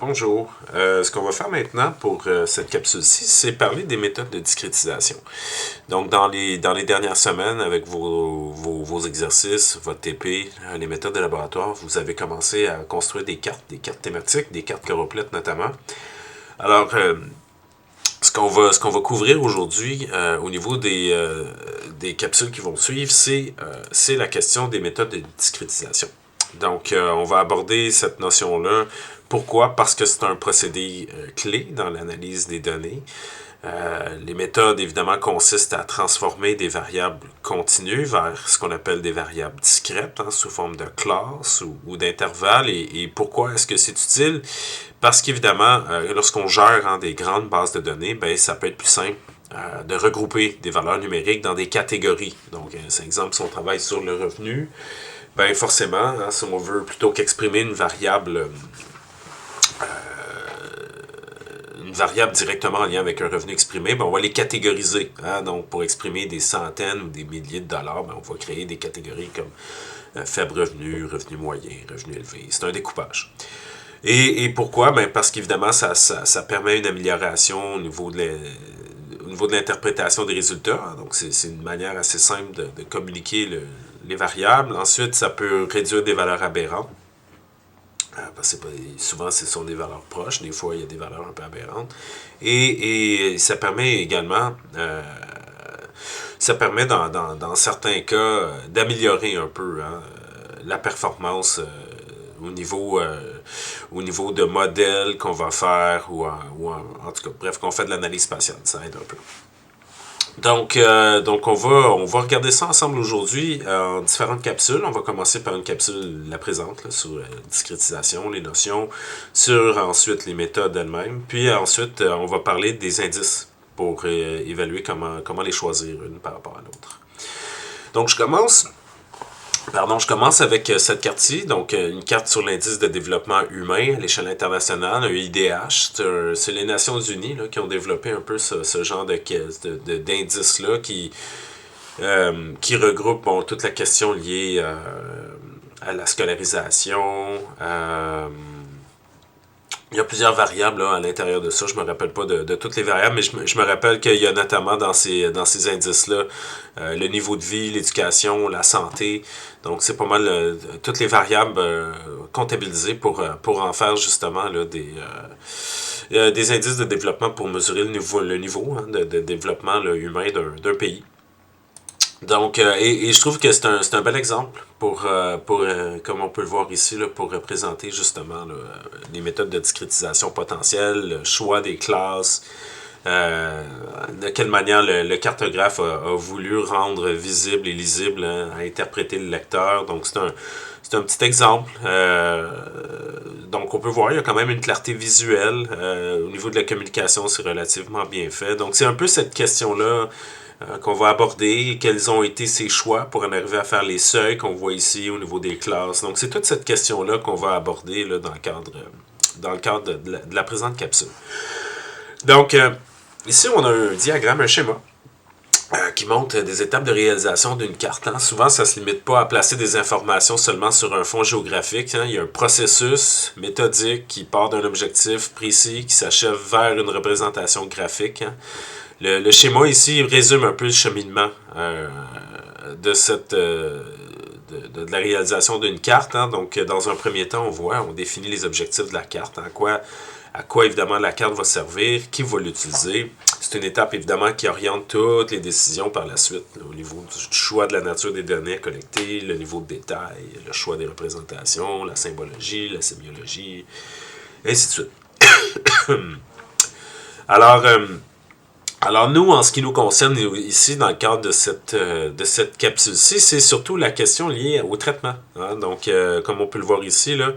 Bonjour. Ce qu'on va faire maintenant pour cette capsule-ci, c'est parler des méthodes de discrétisation. Donc, dans les dernières semaines, avec vos exercices, votre TP, les méthodes de laboratoire, vous avez commencé à construire des cartes thématiques, des cartes choroplètes notamment. Alors, ce qu'on va couvrir aujourd'hui au niveau des capsules qui vont suivre, c'est la question des méthodes de discrétisation. Donc, on va aborder cette notion-là. Pourquoi? Parce que c'est un procédé clé dans l'analyse des données. Les méthodes, évidemment, consistent à transformer des variables continues vers ce qu'on appelle des variables discrètes, sous forme de classes ou d'intervalles. Et pourquoi est-ce que c'est utile? Parce qu'évidemment, lorsqu'on gère des grandes bases de données, ben, ça peut être plus simple de regrouper des valeurs numériques dans des catégories. Donc, un exemple, si on travaille sur le revenu, ben forcément, si on veut plutôt qu'exprimer une variable directement en lien avec un revenu exprimé, ben on va les catégoriser. Donc, pour exprimer des centaines ou des milliers de dollars, ben on va créer des catégories comme faible revenu, revenu moyen, revenu élevé. C'est un découpage. Et pourquoi? Ben parce qu'évidemment, ça permet une amélioration au niveau de l'interprétation des résultats. Donc, c'est une manière assez simple de communiquer les variables. Ensuite, ça peut réduire des valeurs aberrantes. Parce que souvent, ce sont des valeurs proches. Des fois, il y a des valeurs un peu aberrantes. Et ça permet également, dans certains cas, d'améliorer un peu la performance au niveau de modèles qu'on va faire en tout cas, bref, qu'on fait de l'analyse spatiale. Ça aide un peu. Donc on va regarder ça ensemble aujourd'hui en différentes capsules. On va commencer par une capsule, la présente, là, sur la discrétisation, les notions, sur ensuite les méthodes elles-mêmes. Puis ensuite, on va parler des indices pour évaluer comment les choisir une par rapport à l'autre. Donc je commence avec cette carte-ci, donc une carte sur l'indice de développement humain à l'échelle internationale, un IDH. C'est les Nations Unies là, qui ont développé un peu ce genre d'indice-là qui regroupe toute la question liée à la scolarisation. Il y a plusieurs variables là, à l'intérieur de ça. Je me rappelle pas de toutes les variables, mais je me rappelle qu'il y a notamment dans ces indices-là le niveau de vie, l'éducation, la santé. Donc, c'est pas mal toutes les variables comptabilisées pour en faire justement là, des indices de développement pour mesurer le niveau de développement là, humain d'un pays. Donc, et je trouve que c'est un bel exemple comme on peut le voir ici, là, pour représenter justement là, les méthodes de discrétisation potentielle, le choix des classes, de quelle manière le cartographe a voulu rendre visible et lisible, à interpréter le lecteur. Donc, c'est un petit exemple. Donc, on peut voir, il y a quand même une clarté visuelle. Au niveau de la communication, c'est relativement bien fait. Donc, c'est un peu cette question-là qu'on va aborder, quels ont été ses choix pour en arriver à faire les seuils qu'on voit ici au niveau des classes. Donc, c'est toute cette question-là qu'on va aborder là, dans le cadre de la présente capsule. Donc, ici, on a un diagramme, un schéma, qui montre des étapes de réalisation d'une carte. Souvent, ça ne se limite pas à placer des informations seulement sur un fond géographique. Il y a un processus méthodique qui part d'un objectif précis, qui s'achève vers une représentation graphique. Le schéma ici résume un peu le cheminement de la réalisation d'une carte. Donc, dans un premier temps, on définit les objectifs de la carte. À quoi évidemment la carte va servir, qui va l'utiliser. C'est une étape évidemment qui oriente toutes les décisions par la suite, là, au niveau du choix de la nature des données à collecter, le niveau de détail, le choix des représentations, la symbologie, la sémiologie, et ainsi de suite. Alors, nous, en ce qui nous concerne ici, dans le cadre de cette capsule-ci, c'est surtout la question liée au traitement. Donc, comme on peut le voir ici, là,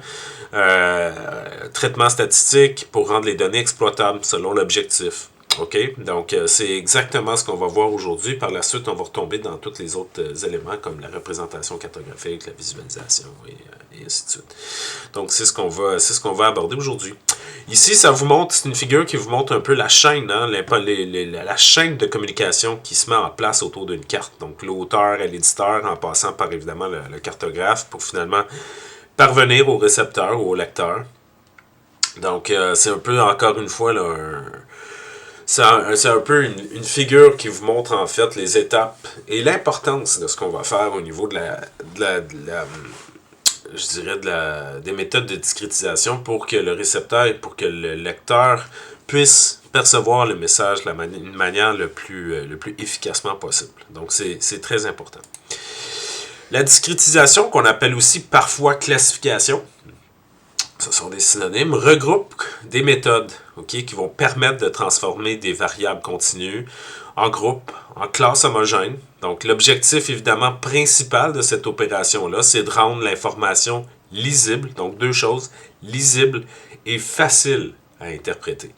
traitement statistique pour rendre les données exploitables selon l'objectif. OK? Donc, c'est exactement ce qu'on va voir aujourd'hui. Par la suite, on va retomber dans tous les autres éléments comme la représentation cartographique, la visualisation et ainsi de suite. Donc, c'est ce qu'on va aborder aujourd'hui. Ici, ça vous montre, c'est une figure qui vous montre un peu la chaîne, la chaîne de communication qui se met en place autour d'une carte. Donc, l'auteur et l'éditeur, en passant par évidemment le cartographe, pour finalement parvenir au récepteur ou au lecteur. Donc, c'est un peu, encore une fois, là, c'est un peu une figure qui vous montre en fait les étapes et l'importance de ce qu'on va faire au niveau je dirais des méthodes de discrétisation pour que le récepteur et pour que le lecteur puisse percevoir le message d'une manière le plus efficacement possible. Donc, c'est très important. La discrétisation, qu'on appelle aussi parfois classification, ce sont des synonymes, regroupe des méthodes qui vont permettre de transformer des variables continues en groupes, en classes homogènes. Donc, l'objectif, évidemment, principal de cette opération-là, c'est de rendre l'information lisible. Donc, deux choses, lisible et facile à interpréter.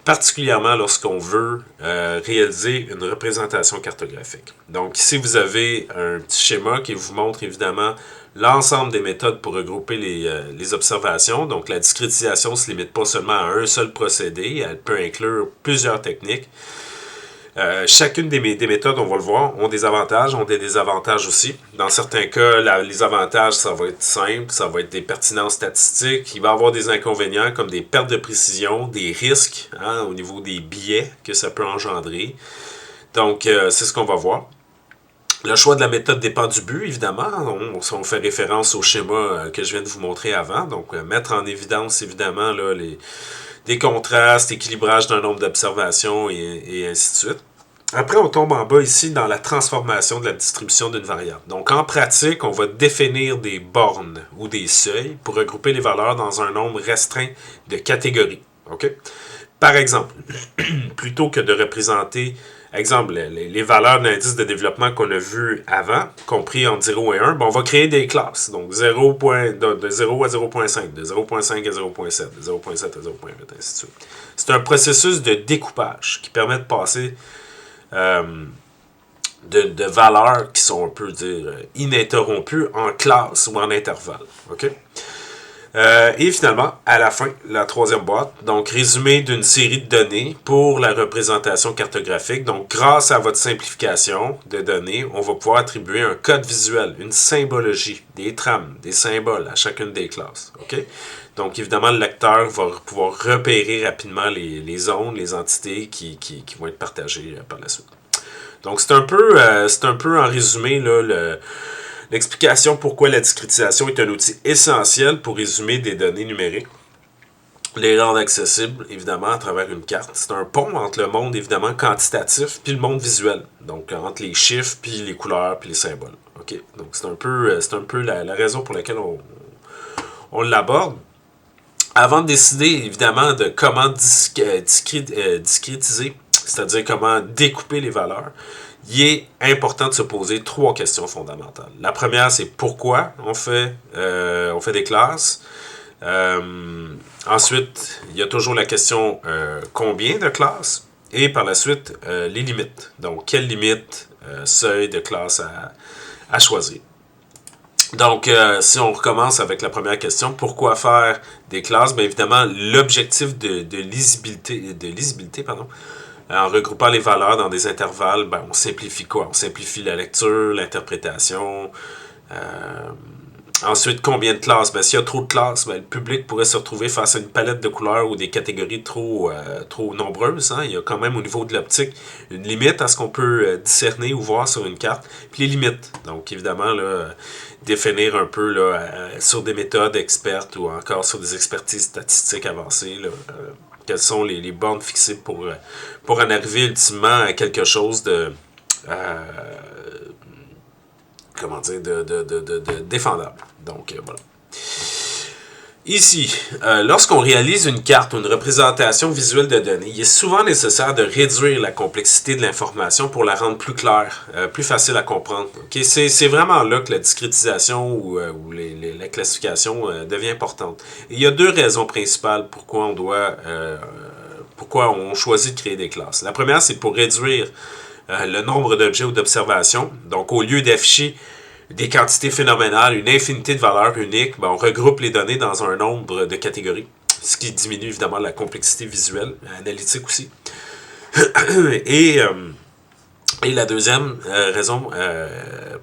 Particulièrement lorsqu'on veut réaliser une représentation cartographique. Donc, ici, vous avez un petit schéma qui vous montre, évidemment, l'ensemble des méthodes pour regrouper les observations. Donc, la discrétisation ne se limite pas seulement à un seul procédé, elle peut inclure plusieurs techniques. Chacune des méthodes, on va le voir, ont des avantages, ont des désavantages aussi. Dans certains cas, les avantages, ça va être simple, ça va être des pertinences statistiques. Il va y avoir des inconvénients comme des pertes de précision, des risques au niveau des biais que ça peut engendrer. Donc, c'est ce qu'on va voir. Le choix de la méthode dépend du but, évidemment. On fait référence au schéma que je viens de vous montrer avant. Donc, mettre en évidence, évidemment, là, des contrastes, équilibrage d'un nombre d'observations et ainsi de suite. Après, on tombe en bas ici dans la transformation de la distribution d'une variable. Donc, en pratique, on va définir des bornes ou des seuils pour regrouper les valeurs dans un nombre restreint de catégories. Okay? Par exemple, plutôt que de représenter, exemple, les valeurs d'indice de développement qu'on a vu avant, compris entre 0 et 1, on va créer des classes. Donc, de 0 à 0.5, de 0.5 à 0.7, de 0.7 à 0.8, ainsi de suite. C'est un processus de découpage qui permet de passer de valeurs qui sont, on peut dire, ininterrompues en classe ou en intervalle. OK? Et finalement, à la fin, la troisième boîte, donc résumé d'une série de données pour la représentation cartographique. Donc, grâce à votre simplification de données, on va pouvoir attribuer un code visuel, une symbologie, des trames, des symboles à chacune des classes. OK? Donc, évidemment, le lecteur va pouvoir repérer rapidement les zones, les entités qui vont être partagées par la suite. Donc, c'est un peu en résumé là, l'explication pourquoi la discrétisation est un outil essentiel pour résumer des données numériques, les rendre accessibles, évidemment, à travers une carte. C'est un pont entre le monde, évidemment, quantitatif puis le monde visuel. Donc, entre les chiffres, puis les couleurs, puis les symboles. OK? Donc, c'est un peu la raison pour laquelle on l'aborde. Avant de décider, évidemment, de comment discrétiser, c'est-à-dire comment découper les valeurs, il est important de se poser trois questions fondamentales. La première, c'est pourquoi on fait des classes. Ensuite, il y a toujours la question combien de classes. Et par la suite, les limites. Donc, quelles limites, seuil de classe à choisir. Donc, si on recommence avec la première question, pourquoi faire des classes? Bien évidemment, l'objectif de lisibilité, en regroupant les valeurs dans des intervalles, ben, on simplifie quoi? On simplifie la lecture, l'interprétation. Ensuite, combien de classes? Ben, s'il y a trop de classes, ben, le public pourrait se retrouver face à une palette de couleurs ou des catégories trop nombreuses. Il y a quand même au niveau de l'optique une limite à ce qu'on peut discerner ou voir sur une carte. Puis les limites. Donc, évidemment, là, définir un peu là, sur des méthodes expertes ou encore sur des expertises statistiques avancées, là, quelles sont les bornes fixées pour en arriver ultimement à quelque chose de défendable. Donc, voilà. Ici, lorsqu'on réalise une carte ou une représentation visuelle de données, il est souvent nécessaire de réduire la complexité de l'information pour la rendre plus claire, plus facile à comprendre. Okay? C'est vraiment là que la discrétisation ou la classification devient importante. Et il y a deux raisons principales pourquoi on choisit de créer des classes. La première, c'est pour réduire le nombre d'objets ou d'observations. Donc, au lieu d'afficher des quantités phénoménales, une infinité de valeurs uniques, ben, on regroupe les données dans un nombre de catégories, ce qui diminue évidemment la complexité visuelle, analytique aussi. Et Et la deuxième raison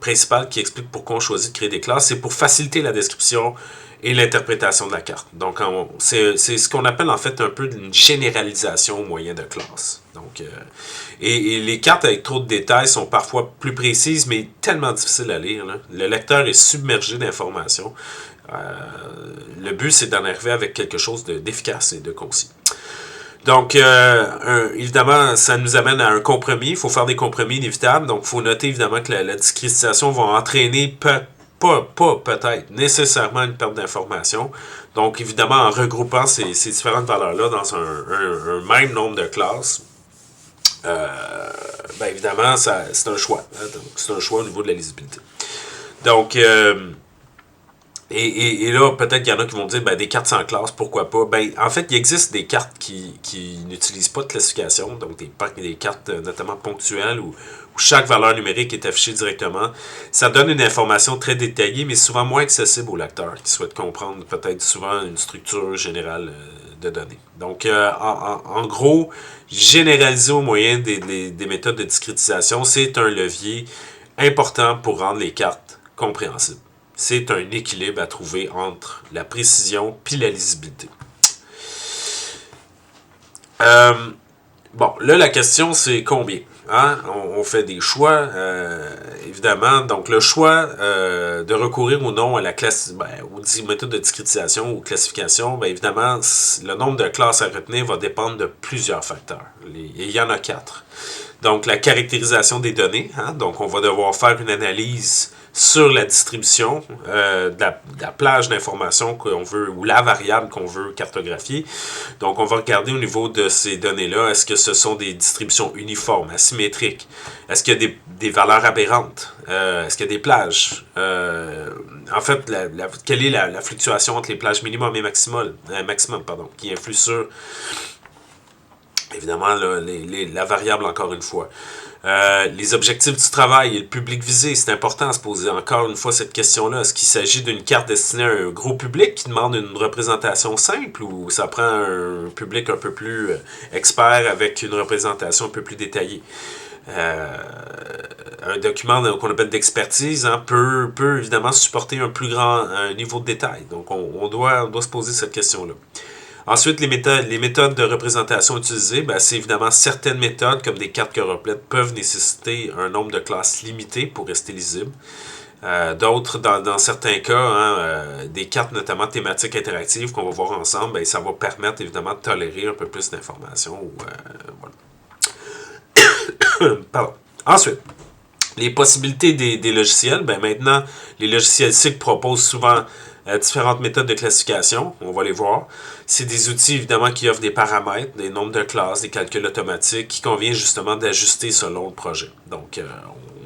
principale qui explique pourquoi on choisit de créer des classes, c'est pour faciliter la description et l'interprétation de la carte. Donc, c'est ce qu'on appelle en fait un peu une généralisation au moyen de classes. Donc, et les cartes avec trop de détails sont parfois plus précises, mais tellement difficiles à lire, là. Le lecteur est submergé d'informations. Le but, c'est d'en arriver avec quelque chose d'efficace et de concis. Donc, évidemment, ça nous amène à un compromis. Il faut faire des compromis inévitables. Donc, il faut noter évidemment que la discrétisation va entraîner pas peut-être nécessairement une perte d'information. Donc, évidemment, en regroupant ces différentes valeurs-là dans un même nombre de classes, ben évidemment, c'est un choix. Hein? Donc, c'est un choix au niveau de la lisibilité. Donc, et là, peut-être qu'il y en a qui vont dire, ben, des cartes sans classe, pourquoi pas? Ben, en fait, il existe des cartes qui n'utilisent pas de classification, donc des cartes notamment ponctuelles où chaque valeur numérique est affichée directement. Ça donne une information très détaillée, mais souvent moins accessible aux lecteurs qui souhaitent comprendre peut-être souvent une structure générale de données. Donc, en gros, généraliser au moyen des méthodes de discrétisation, c'est un levier important pour rendre les cartes compréhensibles. C'est un équilibre à trouver entre la précision et la lisibilité. Bon, là, la question, c'est combien? Hein? On fait des choix, évidemment. Donc, le choix de recourir ou non à la classe, aux méthodes de discrétisation ou classification, ben, évidemment, le nombre de classes à retenir va dépendre de plusieurs facteurs. Et il y en a 4. Donc, la caractérisation des données. Hein? Donc, on va devoir faire une analyse sur la distribution de la plage d'informations qu'on veut, ou la variable qu'on veut cartographier. Donc, on va regarder au niveau de ces données-là, est-ce que ce sont des distributions uniformes, asymétriques? Est-ce qu'il y a des valeurs aberrantes? Est-ce qu'il y a des plages? En fait, quelle est la fluctuation entre les plages minimum et maximum, qui influe sur, évidemment, la variable, encore une fois. Les objectifs du travail et le public visé, c'est important à se poser encore une fois cette question-là. Est-ce qu'il s'agit d'une carte destinée à un gros public qui demande une représentation simple ou ça prend un public un peu plus expert avec une représentation un peu plus détaillée? Un document qu'on appelle d'expertise peut évidemment supporter un plus grand niveau de détail. Donc on doit se poser cette question-là. Ensuite, les méthodes de représentation utilisées, ben, c'est évidemment certaines méthodes, comme des cartes complètes, peuvent nécessiter un nombre de classes limité pour rester lisible. D'autres, dans certains cas, des cartes notamment thématiques interactives qu'on va voir ensemble, ben, ça va permettre évidemment de tolérer un peu plus d'informations. Voilà. Pardon. Ensuite, les possibilités des logiciels, ben maintenant, les logiciels SIG proposent souvent différentes méthodes de classification, on va les voir. C'est des outils évidemment qui offrent des paramètres, des nombres de classes, des calculs automatiques qui convient justement d'ajuster selon le projet. Donc,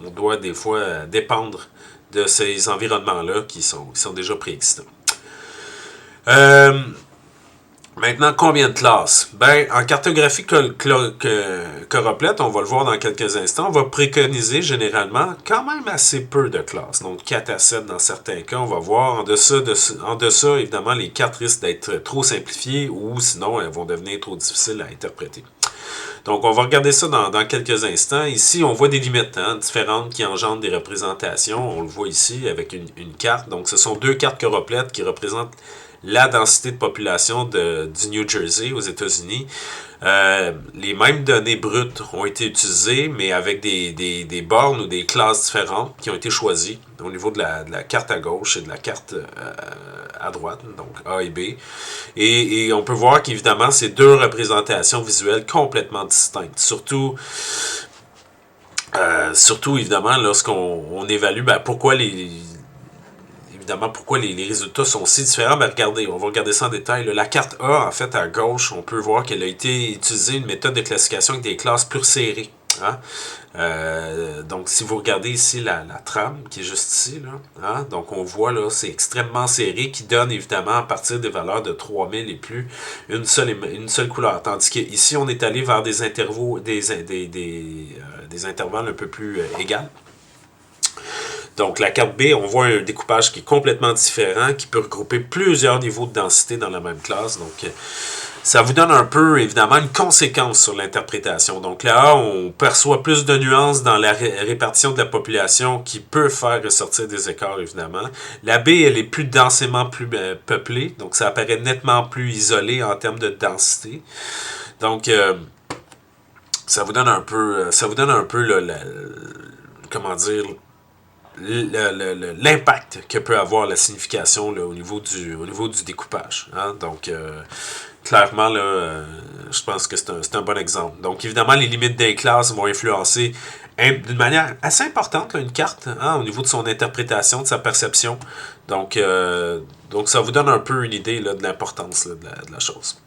on doit des fois dépendre de ces environnements-là qui sont déjà préexistants. Maintenant, combien de classes? Ben, en cartographie choroplète, on va le voir dans quelques instants, on va préconiser généralement quand même assez peu de classes. Donc 4 à 7 dans certains cas, on va voir. En deçà, évidemment, les cartes risquent d'être trop simplifiées ou sinon elles vont devenir trop difficiles à interpréter. Donc, on va regarder ça dans quelques instants. Ici, on voit des limites différentes qui engendrent des représentations. On le voit ici avec une carte. Donc, ce sont 2 cartes choroplètes qui représentent la densité de population du New Jersey aux États-Unis. Les mêmes données brutes ont été utilisées, mais avec des bornes ou des classes différentes qui ont été choisies au niveau de la carte à gauche et de la carte à droite, donc A et B. Et on peut voir qu'évidemment, c'est 2 représentations visuelles complètement distinctes. Surtout évidemment, lorsqu'on évalue pourquoi pourquoi les résultats sont si différents. Ben regardez, on va regarder ça en détail. La carte A, en fait, à gauche, on peut voir qu'elle a été utilisée une méthode de classification avec des classes plus serrées. Hein? Donc, si vous regardez ici la trame qui est juste ici, là, hein? Donc on voit là, c'est extrêmement serré qui donne évidemment à partir des valeurs de 3000 et plus une seule couleur. Tandis qu'ici, on est allé vers des intervalles un peu plus égaux. Donc, la carte B, on voit un découpage qui est complètement différent, qui peut regrouper plusieurs niveaux de densité dans la même classe. Donc, Ça vous donne un peu, évidemment, une conséquence sur l'interprétation. Donc là, on perçoit plus de nuances dans la répartition de la population qui peut faire ressortir des écarts, évidemment. La B, elle est plus densément plus peuplée, donc ça apparaît nettement plus isolé en termes de densité. Donc, ça vous donne un peu comment dire, l'impact que peut avoir la signification là, au niveau du découpage. Hein? Donc, clairement, là, je pense que c'est un bon exemple. Donc, évidemment, les limites des classes vont influencer d'une manière assez importante là, une carte hein, au niveau de son interprétation, de sa perception. Donc ça vous donne un peu une idée là, de l'importance là, de la chose.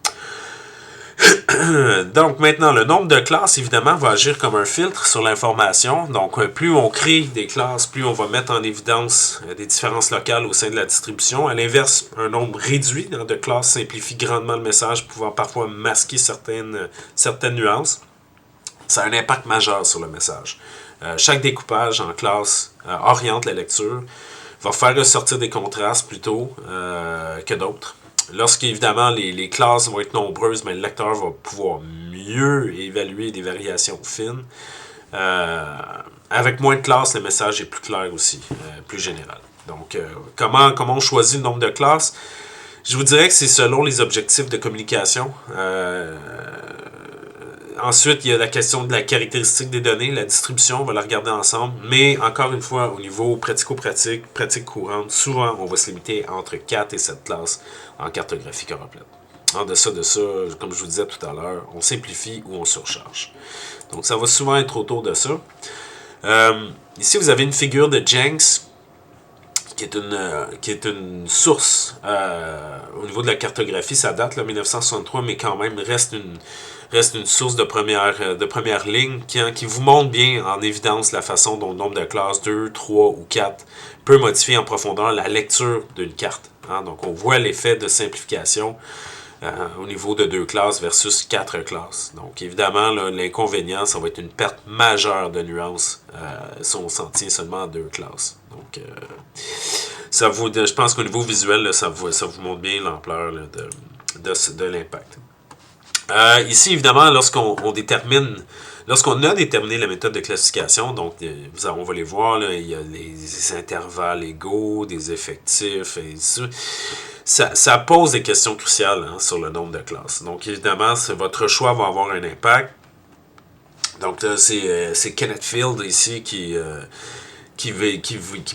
Donc maintenant, le nombre de classes, évidemment, va agir comme un filtre sur l'information. Donc plus on crée des classes, plus on va mettre en évidence des différences locales au sein de la distribution. À l'inverse, un nombre réduit de classes simplifie grandement le message, pouvant parfois masquer certaines nuances. Ça a un impact majeur sur le message. Chaque découpage en classe oriente la lecture, va faire ressortir des contrastes plutôt que d'autres. Lorsqu'évidemment les classes vont être nombreuses, mais le lecteur va pouvoir mieux évaluer des variations fines. Avec moins de classes, le message est plus clair aussi, plus général. Donc, comment on choisit le nombre de classes? Je vous dirais que c'est selon les objectifs de communication. Ensuite, il y a la question de la caractéristique des données, la distribution, on va la regarder ensemble. Mais encore une fois, au niveau pratico-pratique, pratique courante, souvent, on va se limiter entre 4 et 7 classes en cartographie complète. En deçà de ça, comme je vous disais tout à l'heure, on simplifie ou on surcharge. Donc, ça va souvent être autour de ça. Ici, vous avez une figure de Jenks, qui est une source au niveau de la cartographie. Ça date, là, 1963, mais quand même reste une source de première ligne qui vous montre bien en évidence la façon dont le nombre de classes 2, 3 ou 4 peut modifier en profondeur la lecture d'une carte. Hein? Donc, on voit l'effet de simplification au niveau de 2 classes versus 4 classes. Donc, évidemment, là, l'inconvénient, ça va être une perte majeure de nuances si on s'en tient seulement à 2 classes. Donc, je pense qu'au niveau visuel, là, ça vous montre bien l'ampleur là, de l'impact. Ici, évidemment, lorsqu'on a déterminé la méthode de classification, donc on va les voir, là, il y a les intervalles égaux, des effectifs, et ça pose des questions cruciales hein, sur le nombre de classes. Donc, évidemment, votre choix va avoir un impact. Donc, là, c'est Kenneth Field ici qui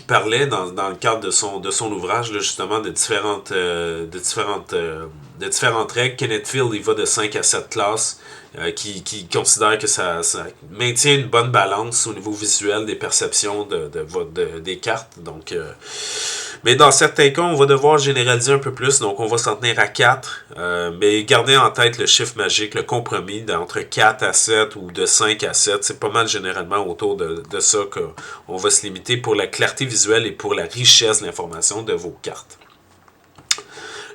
parlait dans le cadre de son ouvrage là, justement de différentes règles. Kenneth Field il va de 5 à 7 classes qui considère que ça maintient une bonne balance au niveau visuel des perceptions des cartes. Donc, mais dans certains cas, on va devoir généraliser un peu plus, donc on va s'en tenir à 4, mais gardez en tête le chiffre magique, le compromis d'entre 4 à 7 ou de 5 à 7, c'est pas mal généralement autour de ça qu'on va se limiter pour la clarté visuelle et pour la richesse de l'information de vos cartes.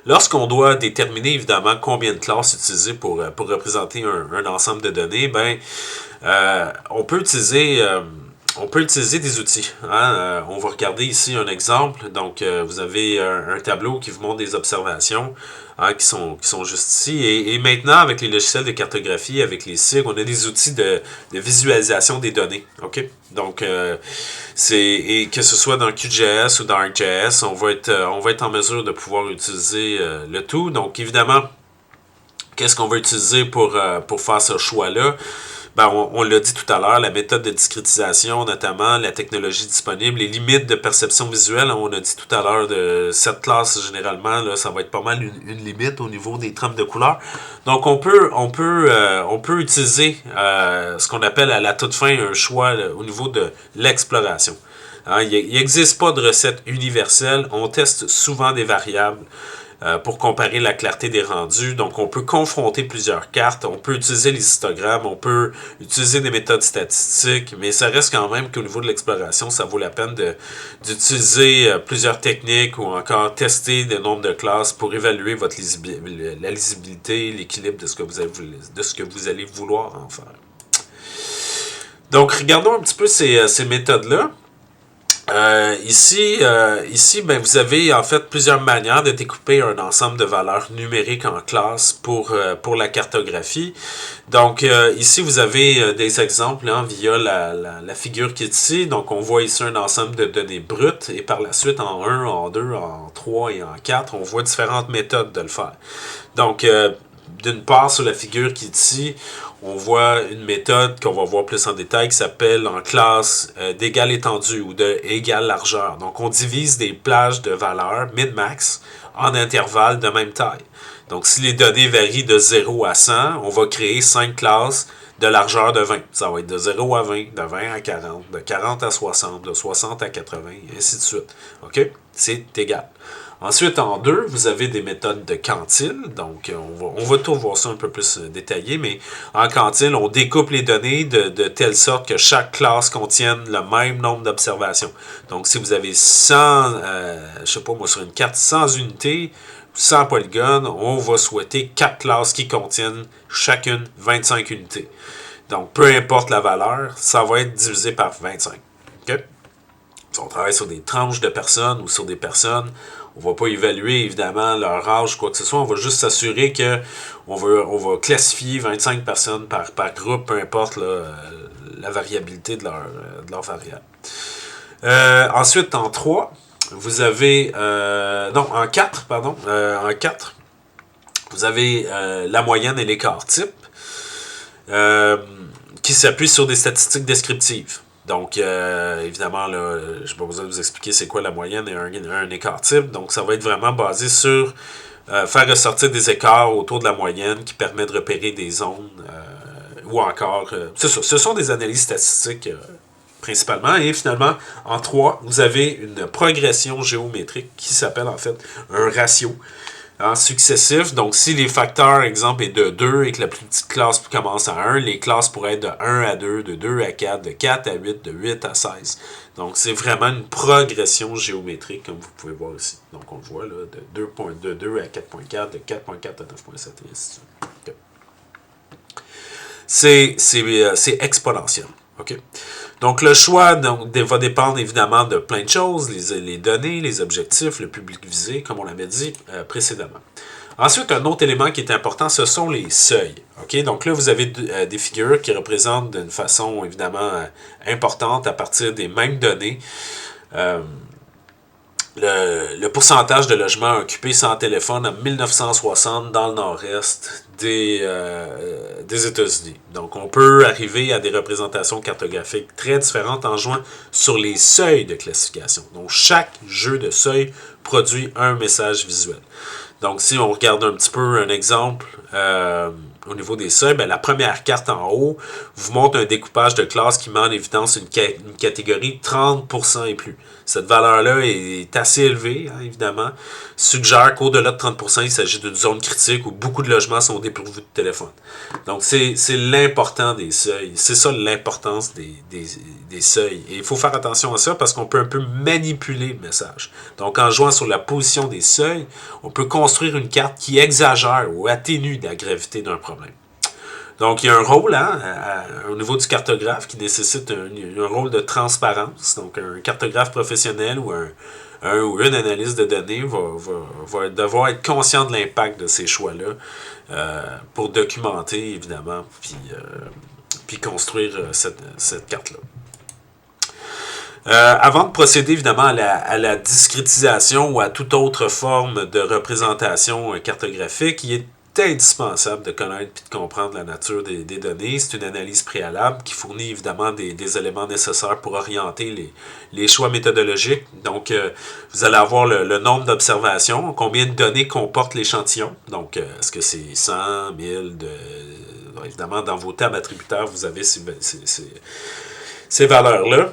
Lorsqu'on doit déterminer évidemment combien de classes utiliser pour représenter un ensemble de données, on peut utiliser des outils. Hein? On va regarder ici un exemple. Donc, vous avez un tableau qui vous montre des observations hein, qui sont juste ici. Et maintenant, avec les logiciels de cartographie, avec les SIG, on a des outils de visualisation des données. Okay? Donc, et que ce soit dans QGIS ou dans ArcGIS, on va être en mesure de pouvoir utiliser le tout. Donc, évidemment, qu'est-ce qu'on va utiliser pour faire ce choix-là? On l'a dit tout à l'heure, la méthode de discrétisation, notamment la technologie disponible, les limites de perception visuelle, on a dit tout à l'heure de cette classe, généralement, là, ça va être pas mal une limite au niveau des trames de couleurs. Donc, on peut utiliser ce qu'on appelle à la toute fin un choix là, au niveau de l'exploration. Hein, il n'existe pas de recette universelle, on teste souvent des variables. Pour comparer la clarté des rendus. Donc, on peut confronter plusieurs cartes, on peut utiliser les histogrammes, on peut utiliser des méthodes statistiques, mais ça reste quand même qu'au niveau de l'exploration, ça vaut la peine d'utiliser plusieurs techniques ou encore tester le nombre de classes pour évaluer la lisibilité, l'équilibre de ce que vous allez vouloir en faire. Donc, regardons un petit peu ces méthodes-là. Ici, ben, vous avez en fait plusieurs manières de découper un ensemble de valeurs numériques en classes pour la cartographie. Donc ici, vous avez des exemples hein, via la figure qui est ici. Donc on voit ici un ensemble de données brutes et par la suite en 1, en 2, en 3 et en 4, on voit différentes méthodes de le faire. Donc d'une part, sur la figure qui est ici, on voit une méthode qu'on va voir plus en détail qui s'appelle en classe d'égale étendue ou de égale largeur. Donc, on divise des plages de valeurs min-max en intervalles de même taille. Donc, si les données varient de 0 à 100, on va créer 5 classes de largeur de 20. Ça va être de 0 à 20, de 20 à 40, de 40 à 60, de 60 à 80, et ainsi de suite. OK? C'est égal. Ensuite, en 2, vous avez des méthodes de quantile. Donc, on va tout voir ça un peu plus détaillé, mais en quantile, on découpe les données de telle sorte que chaque classe contienne le même nombre d'observations. Donc, si vous avez 100, je sais pas moi, sur une carte 100 unités, 100 polygones, on va souhaiter 4 classes qui contiennent chacune 25 unités. Donc, peu importe la valeur, ça va être divisé par 25. OK? Si on travaille sur des tranches de personnes ou sur des personnes, on ne va pas évaluer évidemment leur âge ou quoi que ce soit. On va juste s'assurer qu'on va classifier 25 personnes par groupe, peu importe là, la variabilité de leur variable. Ensuite, en 3, vous avez... non, en 4, pardon. En 4, vous avez la moyenne et l'écart type qui s'appuient sur des statistiques descriptives. Donc, évidemment, là, je n'ai pas besoin de vous expliquer c'est quoi la moyenne et un écart type. Donc, ça va être vraiment basé sur faire ressortir des écarts autour de la moyenne qui permet de repérer des zones ou encore... c'est ça, ce sont des analyses statistiques principalement. Et finalement, en 3, vous avez une progression géométrique qui s'appelle en fait un ratio. Successif. Donc, si les facteurs, exemple, est de 2 et que la plus petite classe commence à 1, les classes pourraient être de 1 à 2, de 2 à 4, de 4 à 8, de 8 à 16. Donc, c'est vraiment une progression géométrique, comme vous pouvez voir ici. Donc, on le voit, là, de 2.2 à 4.4, de 4.4 à 9.7, et ainsi de suite. C'est exponentiel. OK? Donc, le choix va dépendre évidemment de plein de choses, les données, les objectifs, le public visé, comme on l'avait dit précédemment. Ensuite, un autre élément qui est important, ce sont les seuils. Okay? Donc là, vous avez des figures qui représentent d'une façon évidemment importante à partir des mêmes données. Le pourcentage de logements occupés sans téléphone en 1960 dans le nord-est des États-Unis. Donc, on peut arriver à des représentations cartographiques très différentes en jouant sur les seuils de classification. Donc, chaque jeu de seuil produit un message visuel. Donc, si on regarde un petit peu un exemple au niveau des seuils, ben, la première carte en haut vous montre un découpage de classe qui met en évidence une catégorie 30% et plus. Cette valeur-là est assez élevée, hein, évidemment. Suggère qu'au-delà de 30%, il s'agit d'une zone critique où beaucoup de logements sont dépourvus de téléphone. Donc, c'est l'important des seuils. C'est ça l'importance des seuils. Et il faut faire attention à ça parce qu'on peut un peu manipuler le message. Donc, en jouant sur la position des seuils, on peut construire une carte qui exagère ou atténue la gravité d'un problème. Donc, il y a un rôle hein, au niveau du cartographe qui nécessite un rôle de transparence. Donc, un cartographe professionnel ou ou une analyse de données va devoir être conscient de l'impact de ces choix-là pour documenter, évidemment, puis construire cette carte-là. Avant de procéder évidemment à la discrétisation ou à toute autre forme de représentation cartographique, il est indispensable de connaître et de comprendre la nature des données. C'est une analyse préalable qui fournit évidemment des éléments nécessaires pour orienter les choix méthodologiques. Donc, vous allez avoir le nombre d'observations, combien de données comporte l'échantillon. Donc, est-ce que c'est 100, 1000, évidemment, dans vos tables attributaires, vous avez ces valeurs-là.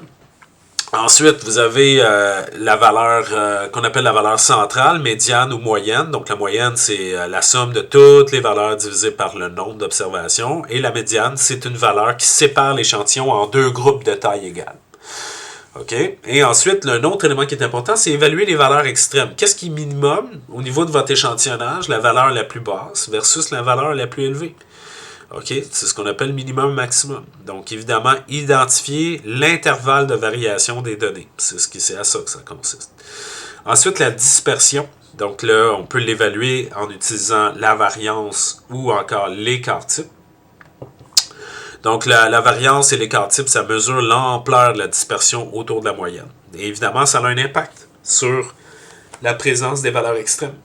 Ensuite, vous avez la valeur qu'on appelle la valeur centrale, médiane ou moyenne. Donc, la moyenne, c'est la somme de toutes les valeurs divisées par le nombre d'observations. Et la médiane, c'est une valeur qui sépare l'échantillon en deux groupes de taille égale. OK? Et ensuite, un autre élément qui est important, c'est évaluer les valeurs extrêmes. Qu'est-ce qui est minimum au niveau de votre échantillonnage, la valeur la plus basse versus la valeur la plus élevée? OK? C'est ce qu'on appelle minimum-maximum. Donc, évidemment, identifier l'intervalle de variation des données. C'est à ça que ça consiste. Ensuite, la dispersion. Donc là, on peut l'évaluer en utilisant la variance ou encore l'écart type. Donc, la variance et l'écart type, ça mesure l'ampleur de la dispersion autour de la moyenne. Et évidemment, ça a un impact sur la présence des valeurs extrêmes,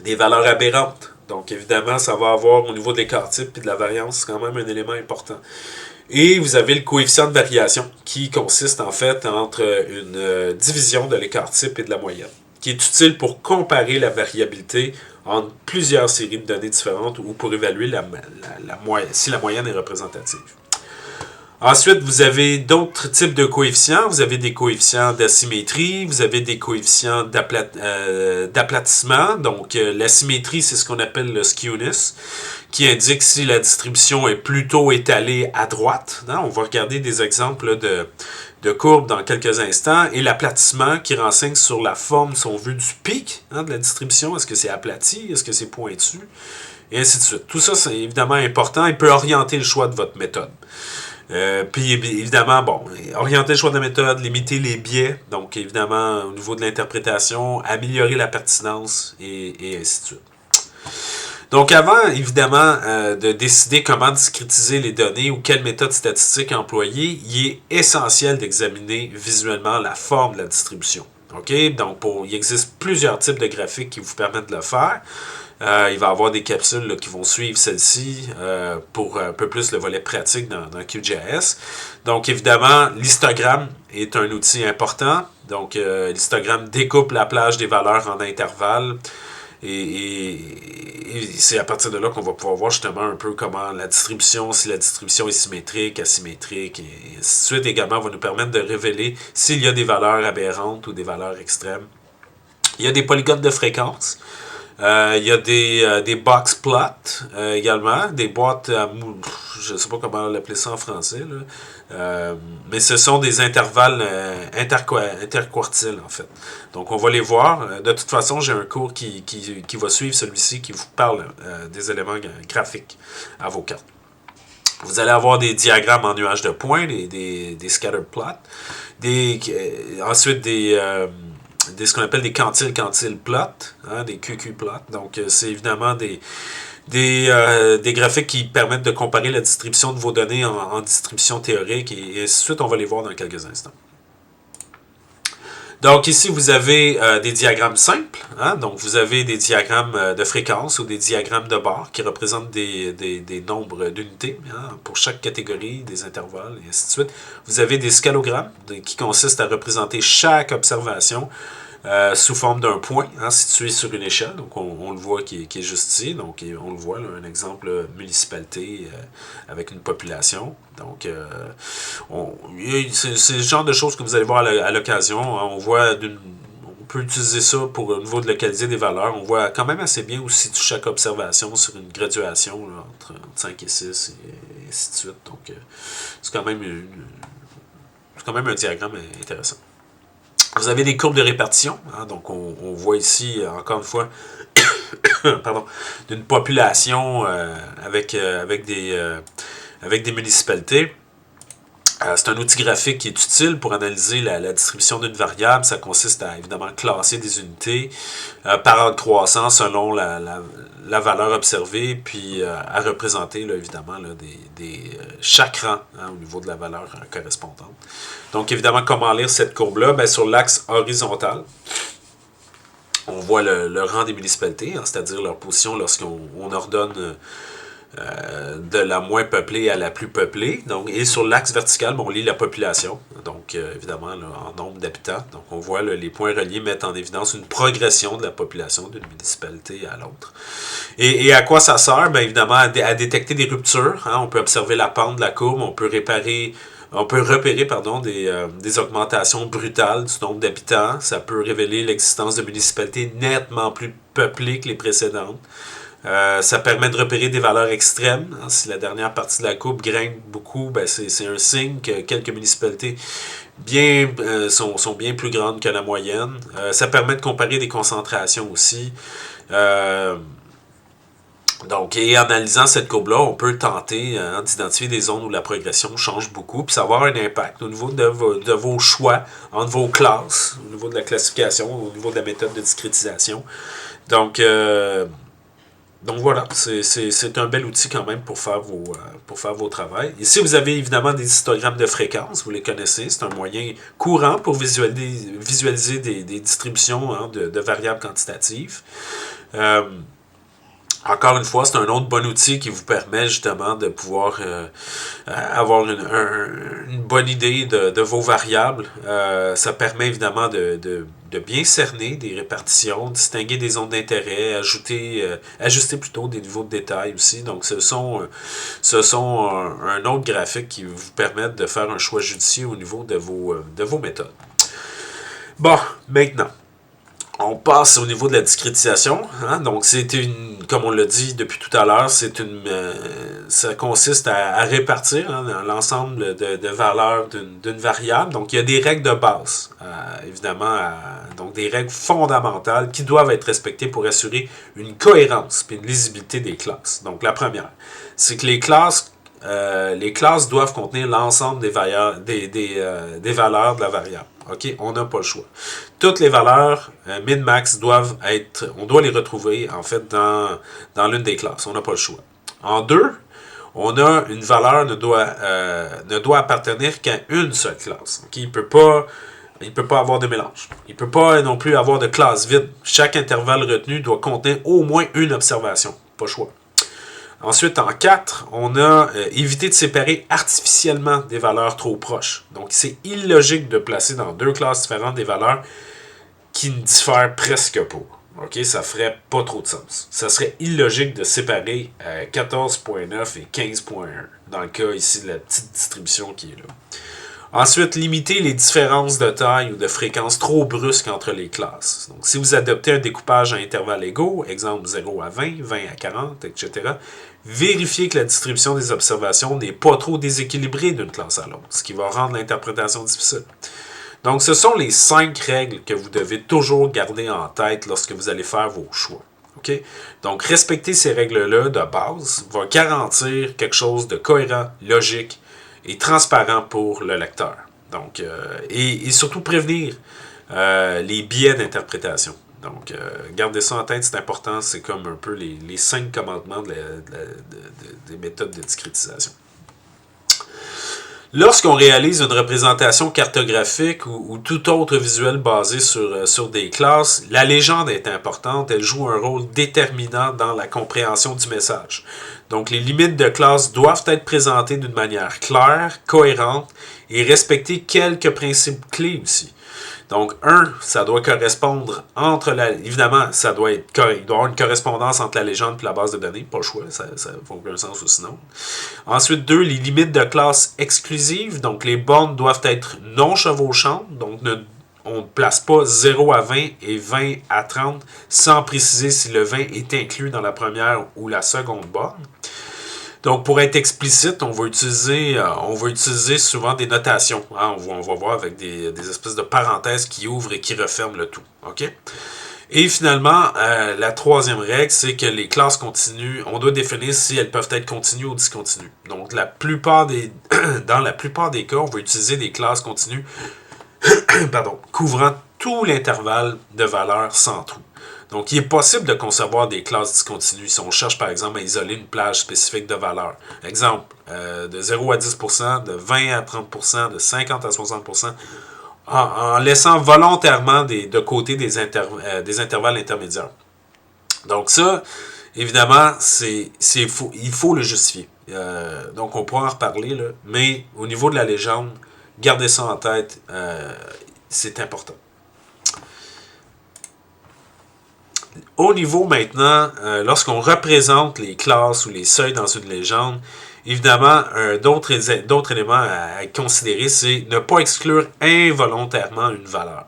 des valeurs aberrantes. Donc, évidemment, ça va avoir au niveau de l'écart type et de la variance, c'est quand même un élément important. Et vous avez le coefficient de variation qui consiste en fait entre une division de l'écart type et de la moyenne, qui est utile pour comparer la variabilité entre plusieurs séries de données différentes ou pour évaluer si la moyenne est représentative. Ensuite, vous avez d'autres types de coefficients. Vous avez des coefficients d'asymétrie, vous avez des coefficients d'aplatissement. Donc, l'asymétrie, c'est ce qu'on appelle le skewness, qui indique si la distribution est plutôt étalée à droite. On va regarder des exemples de courbes dans quelques instants. Et l'aplatissement qui renseigne sur la forme, si on veut, du pic de la distribution. Est-ce que c'est aplati? Est-ce que c'est pointu? Et ainsi de suite. Tout ça, c'est évidemment important et peut orienter le choix de votre méthode. Puis évidemment, orienter le choix de la méthode, limiter les biais, donc évidemment au niveau de l'interprétation, améliorer la pertinence et ainsi de suite. Donc avant, évidemment, de décider comment discrétiser les données ou quelle méthode statistique employer, il est essentiel d'examiner visuellement la forme de la distribution. OK? Donc il existe plusieurs types de graphiques qui vous permettent de le faire. Il va y avoir des capsules là, qui vont suivre celle-ci pour un peu plus le volet pratique dans QGIS. Donc, évidemment, l'histogramme est un outil important. Donc, l'histogramme découpe la plage des valeurs en intervalles. Et c'est à partir de là qu'on va pouvoir voir justement un peu comment la distribution, si la distribution est symétrique, asymétrique, et ainsi de suite. Également, va nous permettre de révéler s'il y a des valeurs aberrantes ou des valeurs extrêmes. Il y a des polygones de fréquence. Il y a des box plots également, des boîtes à je ne sais pas comment l'appeler ça en français, là. Mais ce sont des intervalles interquartiles en fait. Donc on va les voir. De toute façon, j'ai un cours qui va suivre celui-ci qui vous parle des éléments graphiques à vos cartes. Vous allez avoir des diagrammes en nuages de points, des scatter plots, ensuite ce qu'on appelle des quantile plots, des QQ plots. Donc, c'est évidemment des graphiques qui permettent de comparer la distribution de vos données en distribution théorique et ainsi de suite. On va les voir dans quelques instants. Donc, ici, vous avez des diagrammes simples. Donc, vous avez des diagrammes de fréquence ou des diagrammes de barres qui représentent des nombres d'unités pour chaque catégorie, des intervalles, et ainsi de suite. Vous avez des scalogrammes qui consistent à représenter chaque observation sous forme d'un point situé sur une échelle. Donc, on le voit qui est juste ici. Donc, on le voit, là, un exemple municipalité avec une population. Donc, c'est le genre de choses que vous allez voir à l'occasion. On voit on peut utiliser ça pour au niveau de localiser des valeurs. On voit quand même assez bien où se situe chaque observation sur une graduation là, entre 5 et 6 et ainsi de suite. Donc, c'est quand même un diagramme intéressant. Vous avez des courbes de répartition. Donc, on voit ici, encore une fois, d'une population avec des municipalités. C'est un outil graphique qui est utile pour analyser la distribution d'une variable. Ça consiste à, évidemment, classer des unités par ordre croissant selon la valeur observée, puis à représenter, là, évidemment, là, chaque rang au niveau de la valeur correspondante. Donc, évidemment, comment lire cette courbe-là? Sur l'axe horizontal, on voit le rang des municipalités, c'est-à-dire leur position lorsqu'on ordonne de la moins peuplée à la plus peuplée. Donc, et sur l'axe vertical, on lit la population, donc évidemment là, en nombre d'habitants. Donc on voit là, les points reliés mettent en évidence une progression de la population d'une municipalité à l'autre. Et à quoi ça sert? Évidemment à détecter des ruptures. On peut observer la pente de la courbe, on peut repérer des augmentations brutales du nombre d'habitants. Ça peut révéler l'existence de municipalités nettement plus peuplées que les précédentes. Ça permet de repérer des valeurs extrêmes. Si la dernière partie de la courbe grimpe beaucoup, c'est un signe que quelques municipalités sont bien plus grandes que la moyenne. Ça permet de comparer des concentrations aussi. Donc, et en analysant cette courbe-là, on peut tenter d'identifier des zones où la progression change beaucoup, puis ça va avoir un impact au niveau de vos choix entre vos classes, au niveau de la classification, au niveau de la méthode de discrétisation. Donc, voilà, c'est un bel outil quand même pour faire vos travaux. Ici, vous avez évidemment des histogrammes de fréquences, vous les connaissez, c'est un moyen courant pour visualiser des distributions de variables quantitatives. Encore une fois, c'est un autre bon outil qui vous permet justement de pouvoir avoir une bonne idée de vos variables. Ça permet évidemment de bien cerner des répartitions, distinguer des zones d'intérêt, ajuster plutôt des niveaux de détail aussi. Donc, ce sont un autre graphique qui vous permettent de faire un choix judicieux au niveau de vos méthodes. Bon, maintenant. On passe au niveau de la discrétisation. Hein? Donc, comme on l'a dit depuis tout à l'heure, ça consiste à répartir l'ensemble de valeurs d'une variable. Donc, il y a des règles de base, évidemment, donc des règles fondamentales qui doivent être respectées pour assurer une cohérence et une lisibilité des classes. Donc, la première, c'est que les classes doivent contenir l'ensemble des valeurs de la variable. OK? On n'a pas le choix. Toutes les valeurs min-max on doit les retrouver en fait dans l'une des classes. On n'a pas le choix. En deux, on a une valeur ne doit appartenir qu'à une seule classe. Okay? Il ne peut pas avoir de mélange. Il ne peut pas non plus avoir de classe vide. Chaque intervalle retenu doit contenir au moins une observation. Pas le choix. Ensuite, en 4, on a évité de séparer artificiellement des valeurs trop proches. Donc, c'est illogique de placer dans deux classes différentes des valeurs qui ne diffèrent presque pas. OK? Ça ferait pas trop de sens. Ça serait illogique de séparer 14.9 et 15.1 dans le cas ici de la petite distribution qui est là. Ensuite, limiter les différences de taille ou de fréquence trop brusques entre les classes. Donc, si vous adoptez un découpage à intervalles égaux, exemple 0 à 20, 20 à 40, etc., vérifiez que la distribution des observations n'est pas trop déséquilibrée d'une classe à l'autre, ce qui va rendre l'interprétation difficile. Donc, ce sont les 5 règles que vous devez toujours garder en tête lorsque vous allez faire vos choix. Okay? Donc, respecter ces règles-là de base va garantir quelque chose de cohérent, logique, et transparent pour le lecteur. Donc, et surtout prévenir les biais d'interprétation. Donc, gardez ça en tête, c'est important. C'est comme un peu les 5 commandements des méthodes de discrétisation. Lorsqu'on réalise une représentation cartographique ou tout autre visuel basé sur des classes, la légende est importante. Elle joue un rôle déterminant dans la compréhension du message. Donc, les limites de classe doivent être présentées d'une manière claire, cohérente et respecter quelques principes clés aussi. Donc, ça doit correspondre évidemment, il doit y avoir une correspondance entre la légende et la base de données. Pas le choix, ça n'a aucun sens ou sinon. Ensuite, 2, les limites de classe exclusives. Donc, les bornes doivent être non chevauchantes. Donc, on ne place pas 0 à 20 et 20 à 30 sans préciser si le 20 est inclus dans la première ou la seconde borne. Donc, pour être explicite, on va utiliser souvent des notations. Hein? On va voir avec des espèces de parenthèses qui ouvrent et qui referment le tout. OK? Et finalement, la troisième règle, c'est que les classes continues, on doit définir si elles peuvent être continues ou discontinues. Donc, dans la plupart des cas, on va utiliser des classes continues couvrant tout l'intervalle de valeurs sans trou. Donc, il est possible de concevoir des classes discontinues si on cherche, par exemple, à isoler une plage spécifique de valeur. Exemple, de 0 à 10%, de 20 à 30%, de 50 à 60%, en laissant volontairement de côté des intervalles intermédiaires. Donc ça, évidemment, il faut le justifier. Donc, on pourra en reparler, là, mais au niveau de la légende, gardez ça en tête, c'est important. Au niveau maintenant, lorsqu'on représente les classes ou les seuils dans une légende, évidemment, d'autres éléments à considérer, c'est ne pas exclure involontairement une valeur.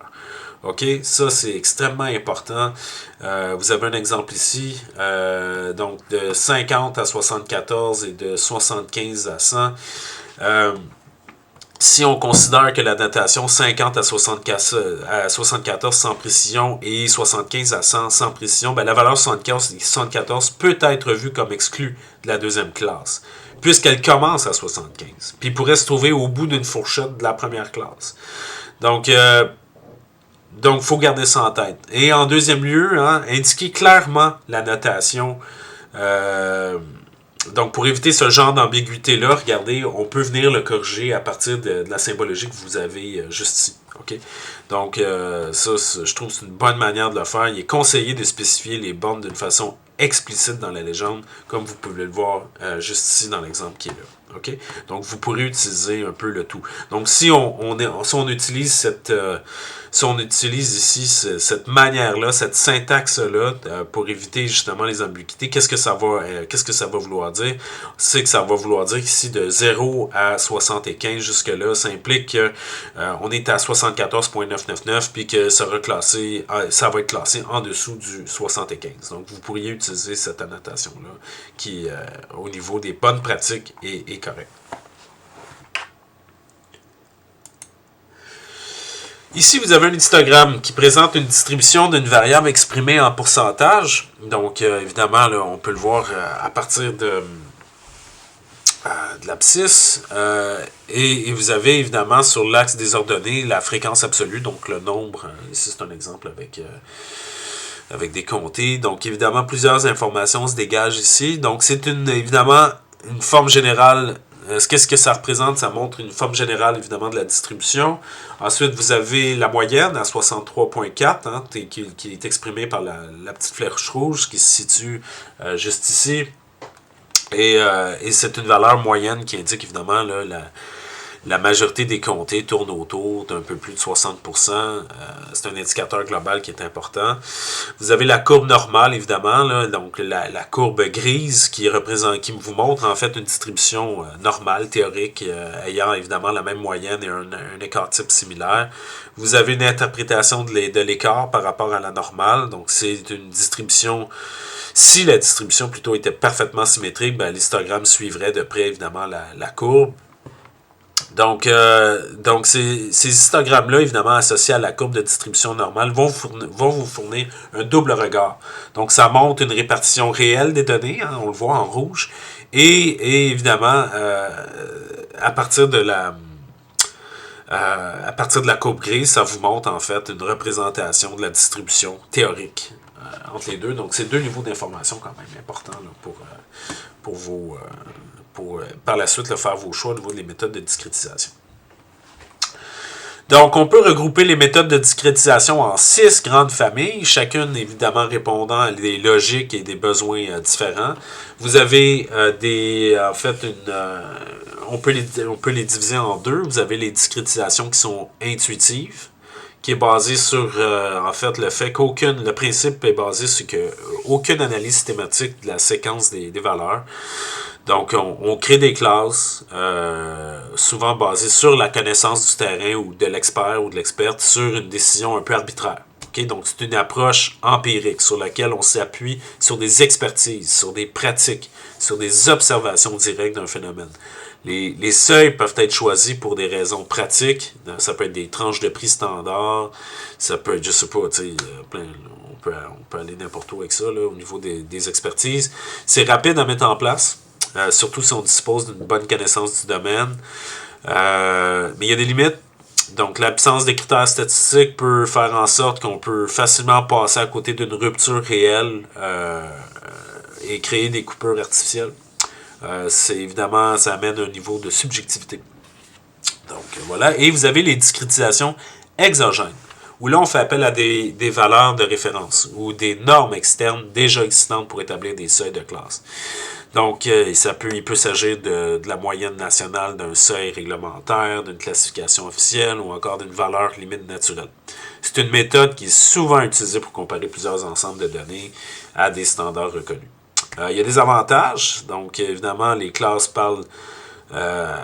OK? Ça, c'est extrêmement important. Vous avez un exemple ici. Donc, de 50 à 74 et de 75 à 100. Si on considère que la notation 50 à 74 sans précision et 75 à 100 sans précision, ben la valeur 74 peut être vue comme exclue de la deuxième classe, puisqu'elle commence à 75, puis pourrait se trouver au bout d'une fourchette de la première classe. Donc, faut garder ça en tête. Et en deuxième lieu, indiquer clairement la notation. Donc, pour éviter ce genre d'ambiguïté-là, regardez, on peut venir le corriger à partir de la symbologie que vous avez juste ici. Okay? Donc, je trouve que c'est une bonne manière de le faire. Il est conseillé de spécifier les bornes d'une façon explicite dans la légende, comme vous pouvez le voir juste ici dans l'exemple qui est là. Okay? Donc, vous pourrez utiliser un peu le tout. Donc, si on utilise ici cette manière-là, cette syntaxe-là, pour éviter justement les ambiguïtés, qu'est-ce que ça va vouloir dire? C'est que ça va vouloir dire qu'ici, de 0 à 75 jusque-là, ça implique qu'on est à 74.999 puis que ça va être classé en dessous du 75. Donc, vous pourriez utiliser cette annotation-là qui, au niveau des bonnes pratiques, est correcte. Ici, vous avez un histogramme qui présente une distribution d'une variable exprimée en pourcentage. Donc, évidemment, là, on peut le voir à partir de l'abscisse. Et vous avez évidemment sur l'axe des ordonnées la fréquence absolue, donc le nombre. Ici, c'est un exemple avec des comtés. Donc, évidemment, plusieurs informations se dégagent ici. Donc, c'est évidemment une forme générale. Qu'est-ce que ça représente? Ça montre une forme générale, évidemment, de la distribution. Ensuite, vous avez la moyenne à 63.4, qui est exprimée par la petite flèche rouge qui se situe juste ici. Et c'est une valeur moyenne qui indique, évidemment, là, la majorité des comtés tournent autour d'un peu plus de 60%. C'est un indicateur global qui est important. Vous avez la courbe normale, évidemment, là, donc la courbe grise qui vous montre en fait une distribution normale, théorique, ayant évidemment la même moyenne et un écart type similaire. Vous avez une interprétation de l'écart par rapport à la normale. Donc, c'est une distribution. Si la distribution plutôt était parfaitement symétrique, ben, l'histogramme suivrait de près, évidemment, la courbe. Donc ces histogrammes-là, évidemment, associés à la courbe de distribution normale, vont vous fournir un double regard. Donc, ça montre une répartition réelle des données, on le voit en rouge, et évidemment, à partir de la courbe grise, ça vous montre en fait une représentation de la distribution théorique entre les deux. Donc, c'est deux niveaux d'information quand même importants là, pour vous... pour par la suite faire vos choix au niveau des méthodes de discrétisation. Donc, on peut regrouper les méthodes de discrétisation en 6 grandes familles, chacune évidemment répondant à des logiques et des besoins différents. Vous avez on peut les diviser en deux. Vous avez les discrétisations qui sont intuitives, qui est basé sur, en fait, le fait le principe est basé sur aucune analyse systématique de la séquence des valeurs. Donc, on crée des classes, souvent basées sur la connaissance du terrain ou de l'expert ou de l'experte sur une décision un peu arbitraire. Okay? Donc, c'est une approche empirique sur laquelle on s'appuie sur des expertises, sur des pratiques, sur des observations directes d'un phénomène. Les seuils peuvent être choisis pour des raisons pratiques. Ça peut être des tranches de prix standard. Ça peut être, je sais pas, tu sais, on peut aller n'importe où avec ça, là, au niveau des expertises. C'est rapide à mettre en place. Surtout si on dispose d'une bonne connaissance du domaine. Mais il y a des limites. Donc, l'absence des critères statistiques peut faire en sorte qu'on peut facilement passer à côté d'une rupture réelle et créer des coupures artificielles. Évidemment, ça amène un niveau de subjectivité. Donc, voilà. Et vous avez les discrétisations exogènes, où là, on fait appel à des valeurs de référence ou des normes externes déjà existantes pour établir des seuils de classe. Donc, il peut s'agir de la moyenne nationale d'un seuil réglementaire, d'une classification officielle ou encore d'une valeur limite naturelle. C'est une méthode qui est souvent utilisée pour comparer plusieurs ensembles de données à des standards reconnus. Il y a des avantages. Donc, évidemment, les classes parlent... en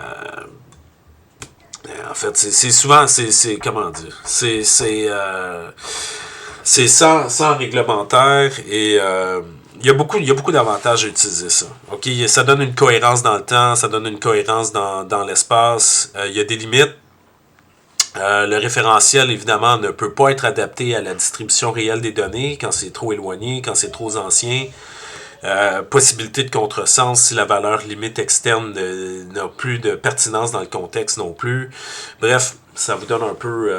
fait, c'est souvent... comment dire? C'est sans réglementaire et... il y a beaucoup d'avantages à utiliser ça. OK, ça donne une cohérence dans le temps, ça donne une cohérence dans l'espace. Il y a des limites. Le référentiel, évidemment, ne peut pas être adapté à la distribution réelle des données quand c'est trop éloigné, quand c'est trop ancien. Possibilité de contresens si la valeur limite externe n'a plus de pertinence dans le contexte non plus. Bref, ça vous donne un peu...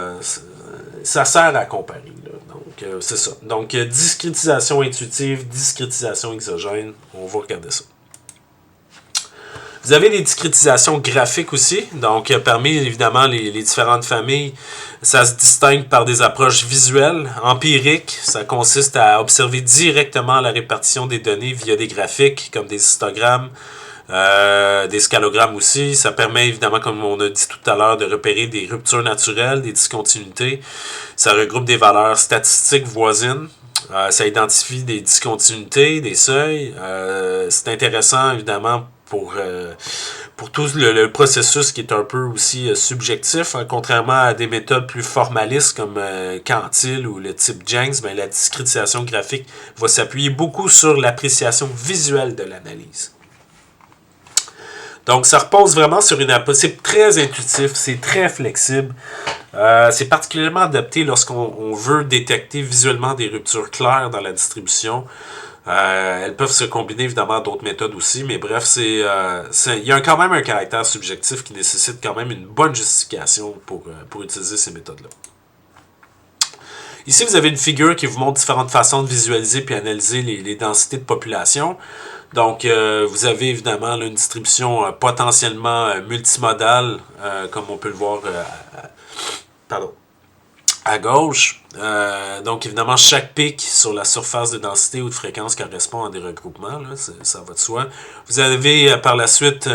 ça sert à comparer. Là. Donc, c'est ça. Donc, discrétisation intuitive, discrétisation exogène. On va regarder ça. Vous avez les discrétisations graphiques aussi. Donc, parmi, évidemment, les différentes familles, ça se distingue par des approches visuelles, empiriques. Ça consiste à observer directement la répartition des données via des graphiques, comme des histogrammes, des scalogrammes aussi. Ça permet, évidemment, comme on a dit tout à l'heure, de repérer des ruptures naturelles, des discontinuités. Ça regroupe des valeurs statistiques voisines. Ça identifie des discontinuités, des seuils. C'est intéressant, évidemment, pour tout le processus qui est un peu aussi subjectif, hein, contrairement à des méthodes plus formalistes comme Quantile ou le type Jenks, ben, la discrétisation graphique va s'appuyer beaucoup sur l'appréciation visuelle de l'analyse. Donc, ça repose vraiment sur une approche. C'est très intuitif, c'est très flexible. C'est particulièrement adapté lorsqu'on veut détecter visuellement des ruptures claires dans la distribution. Elles peuvent se combiner évidemment à d'autres méthodes aussi, mais bref, il y a quand même un caractère subjectif qui nécessite quand même une bonne justification pour utiliser ces méthodes-là. Ici, vous avez une figure qui vous montre différentes façons de visualiser puis analyser les densités de population. Donc, vous avez évidemment là, une distribution potentiellement multimodale, comme on peut le voir à gauche. Donc, évidemment, chaque pic sur la surface de densité ou de fréquence correspond à des regroupements. Là, ça va de soi. Vous avez par la suite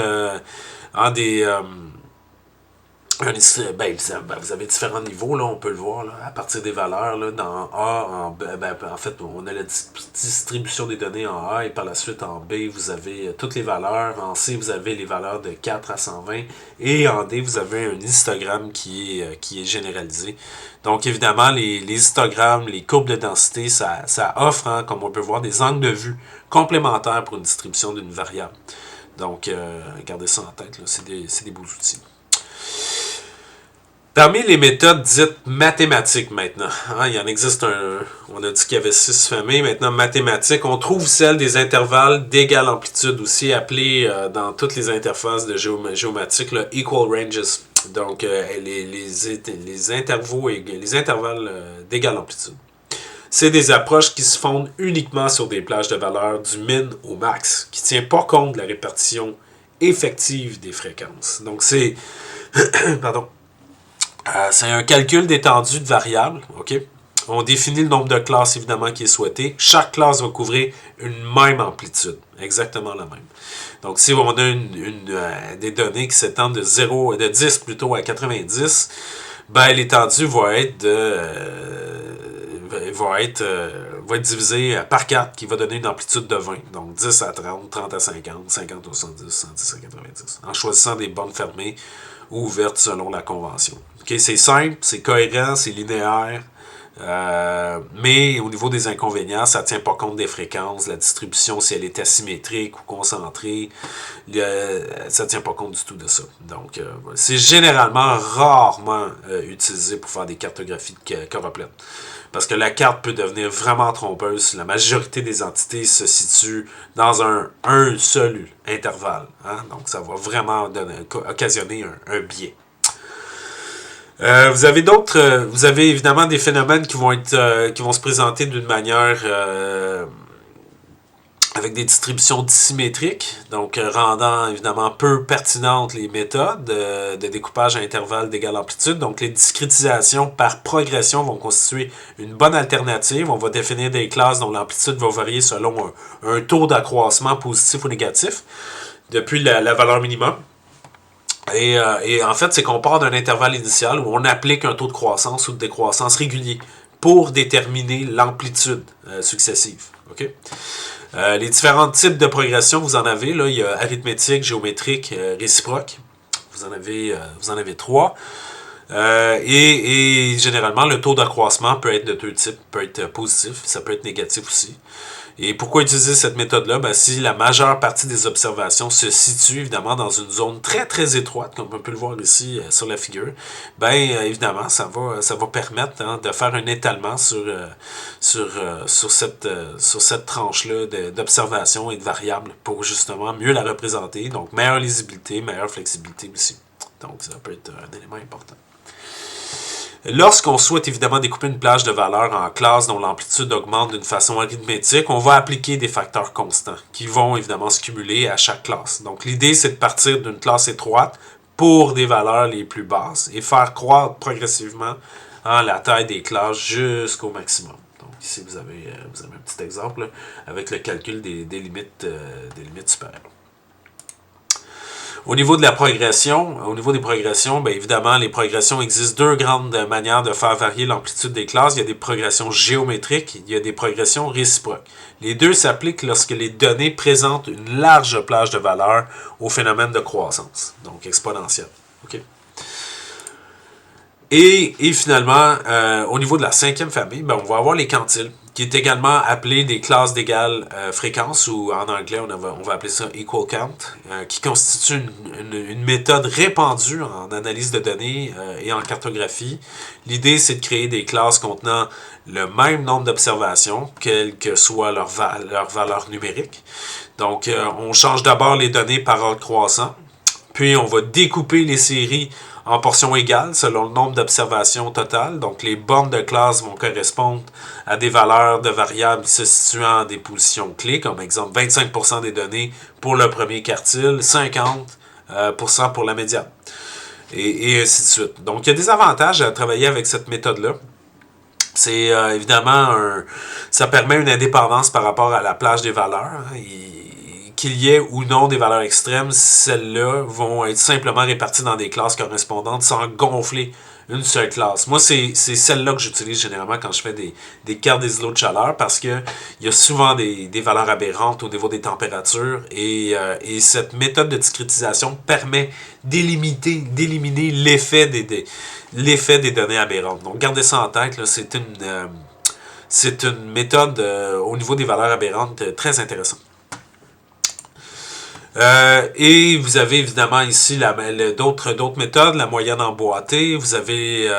vous avez différents niveaux, là, on peut le voir, là, à partir des valeurs. Là, dans A, en B, en fait, on a la distribution des données en A, et par la suite, en B, vous avez toutes les valeurs. En C, vous avez les valeurs de 4 à 120. Et en D, vous avez un histogramme qui est généralisé. Donc, évidemment, les histogrammes, les courbes de densité, ça offre, hein, comme on peut voir, des angles de vue complémentaires pour une distribution d'une variable. Donc, gardez ça en tête, là, c'est des beaux outils. Parmi les méthodes dites mathématiques maintenant, hein, il y en existe on a dit qu'il y avait 6 familles, maintenant mathématiques, on trouve celle des intervalles d'égale amplitude aussi, appelées dans toutes les interfaces de géomatique, là, equal ranges, donc les intervalles d'égale amplitude. C'est des approches qui se fondent uniquement sur des plages de valeurs du min au max, qui ne tient pas compte de la répartition effective des fréquences. Donc c'est... pardon. C'est un calcul d'étendue de variables. Okay? On définit le nombre de classes, évidemment, qui est souhaité. Chaque classe va couvrir une même amplitude. Exactement la même. Donc, si on a des données qui s'étendent de 10 plutôt à 90, ben, l'étendue va être divisée par 4, qui va donner une amplitude de 20. Donc, 10 à 30, 30 à 50, 50 à 70, 110 à 90. En choisissant des bornes fermées ou ouvertes selon la convention. Okay, c'est simple, c'est cohérent, c'est linéaire, mais au niveau des inconvénients, ça ne tient pas compte des fréquences, la distribution, si elle est asymétrique ou concentrée, ça ne tient pas compte du tout de ça. Donc, c'est généralement rarement utilisé pour faire des cartographies de choroplète. Parce que la carte peut devenir vraiment trompeuse. La majorité des entités se situent dans un seul intervalle. Hein? Donc, ça va vraiment occasionner un biais. Vous avez évidemment des phénomènes qui vont se présenter d'une manière avec des distributions dissymétriques, donc rendant évidemment peu pertinentes les méthodes de découpage à intervalles d'égale amplitude. Donc les discrétisations par progression vont constituer une bonne alternative. On va définir des classes dont l'amplitude va varier selon un taux d'accroissement positif ou négatif depuis la valeur minimum. Et en fait, c'est qu'on part d'un intervalle initial où on applique un taux de croissance ou de décroissance régulier pour déterminer l'amplitude successive. Okay? Les différents types de progression, vous en avez. Là, il y a arithmétique, géométrique, réciproque. Vous en avez 3. Et généralement, le taux d'accroissement peut être de 2 types. Peut être positif, ça peut être négatif aussi. Et pourquoi utiliser cette méthode-là? Ben, si la majeure partie des observations se situe évidemment dans une zone très très étroite, comme on peut le voir ici sur la figure, ben évidemment, ça va permettre de faire un étalement sur cette tranche-là d'observation et de variables pour justement mieux la représenter. Donc, meilleure lisibilité, meilleure flexibilité aussi. Donc, ça peut être un élément important. Lorsqu'on souhaite évidemment découper une plage de valeurs en classes dont l'amplitude augmente d'une façon arithmétique, on va appliquer des facteurs constants qui vont évidemment se cumuler à chaque classe. Donc l'idée, c'est de partir d'une classe étroite pour des valeurs les plus basses et faire croître progressivement la taille des classes jusqu'au maximum. Donc ici, vous avez un petit exemple là, avec le calcul des limites supérieures. Au niveau des progressions, bien évidemment, les progressions existent deux grandes manières de faire varier l'amplitude des classes. Il y a des progressions géométriques, il y a des progressions réciproques. Les deux s'appliquent lorsque les données présentent une large plage de valeurs au phénomène de croissance, donc exponentielle. Okay? Et finalement, au niveau de la cinquième famille, ben, on va avoir les quantiles, qui est également appelé des classes d'égale fréquence, ou en anglais, on va appeler ça equal count, qui constitue une méthode répandue en analyse de données et en cartographie. L'idée, c'est de créer des classes contenant le même nombre d'observations, quelle que soit leur valeur numérique. Donc, on change d'abord les données par ordre croissant, puis on va découper les séries en portions égales selon le nombre d'observations totales. Donc, les bornes de classe vont correspondre à des valeurs de variables se situant à des positions clés, comme exemple 25% des données pour le premier quartile, 50% pour la médiane, et ainsi de suite. Donc, il y a des avantages à travailler avec cette méthode-là. C'est évidemment, ça permet une indépendance par rapport à la plage des valeurs. Qu'il y ait ou non des valeurs extrêmes, celles-là vont être simplement réparties dans des classes correspondantes sans gonfler une seule classe. Moi, c'est celle-là que j'utilise généralement quand je fais des cartes des îlots de chaleur parce que il y a souvent des valeurs aberrantes au niveau des températures et cette méthode de discrétisation permet d'éliminer l'effet des données aberrantes. Donc, gardez ça en tête, là, c'est une méthode au niveau des valeurs aberrantes très intéressante. Et vous avez évidemment ici d'autres méthodes, la moyenne emboîtée. Vous avez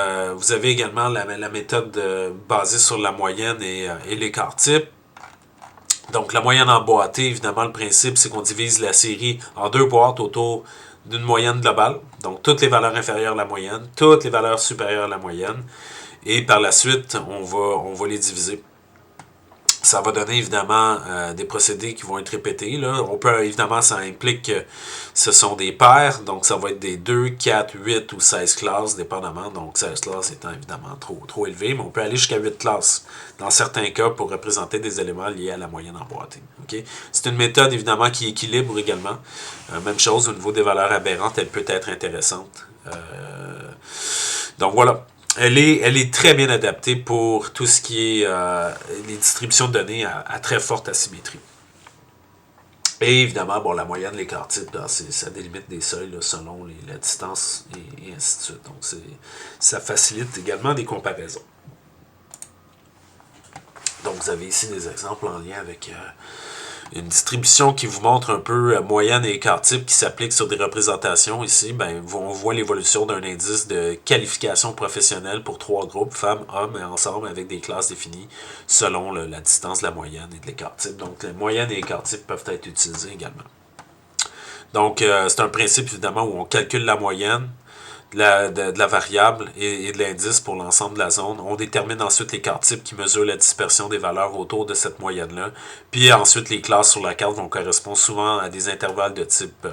également la méthode basée sur la moyenne et l'écart type. Donc la moyenne emboîtée, évidemment, le principe, c'est qu'on divise la série en deux boîtes autour d'une moyenne globale. Donc toutes les valeurs inférieures à la moyenne, toutes les valeurs supérieures à la moyenne. Et par la suite, on va les diviser. Ça va donner évidemment des procédés qui vont être répétés. Là. On peut évidemment, ça implique que ce sont des paires, donc ça va être des 2, 4, 8 ou 16 classes, dépendamment. Donc 16 classes étant évidemment trop élevé, mais on peut aller jusqu'à 8 classes dans certains cas pour représenter des éléments liés à la moyenne emboîtée. Okay? C'est une méthode évidemment qui équilibre également. Même chose au niveau des valeurs aberrantes, elle peut être intéressante. Donc voilà. Elle est très bien adaptée pour tout ce qui est les distributions de données à très forte asymétrie. Et évidemment, bon, la moyenne, l'écart type, ça délimite des seuils là, selon la distance et ainsi de suite. Donc, ça facilite également des comparaisons. Donc, vous avez ici des exemples en lien avec une distribution qui vous montre un peu moyenne et écart type qui s'applique sur des représentations. Ici, ben, on voit l'évolution d'un indice de qualification professionnelle pour 3 groupes, femmes, hommes, et ensemble avec des classes définies selon la distance de la moyenne et de l'écart type. Donc, la moyenne et l'écart type peuvent être utilisés également. Donc, c'est un principe, évidemment, où on calcule la moyenne de la variable et de l'indice pour l'ensemble de la zone. On détermine ensuite l'écart type qui mesure la dispersion des valeurs autour de cette moyenne-là. Puis ensuite, les classes sur la carte vont correspondre souvent à des intervalles de type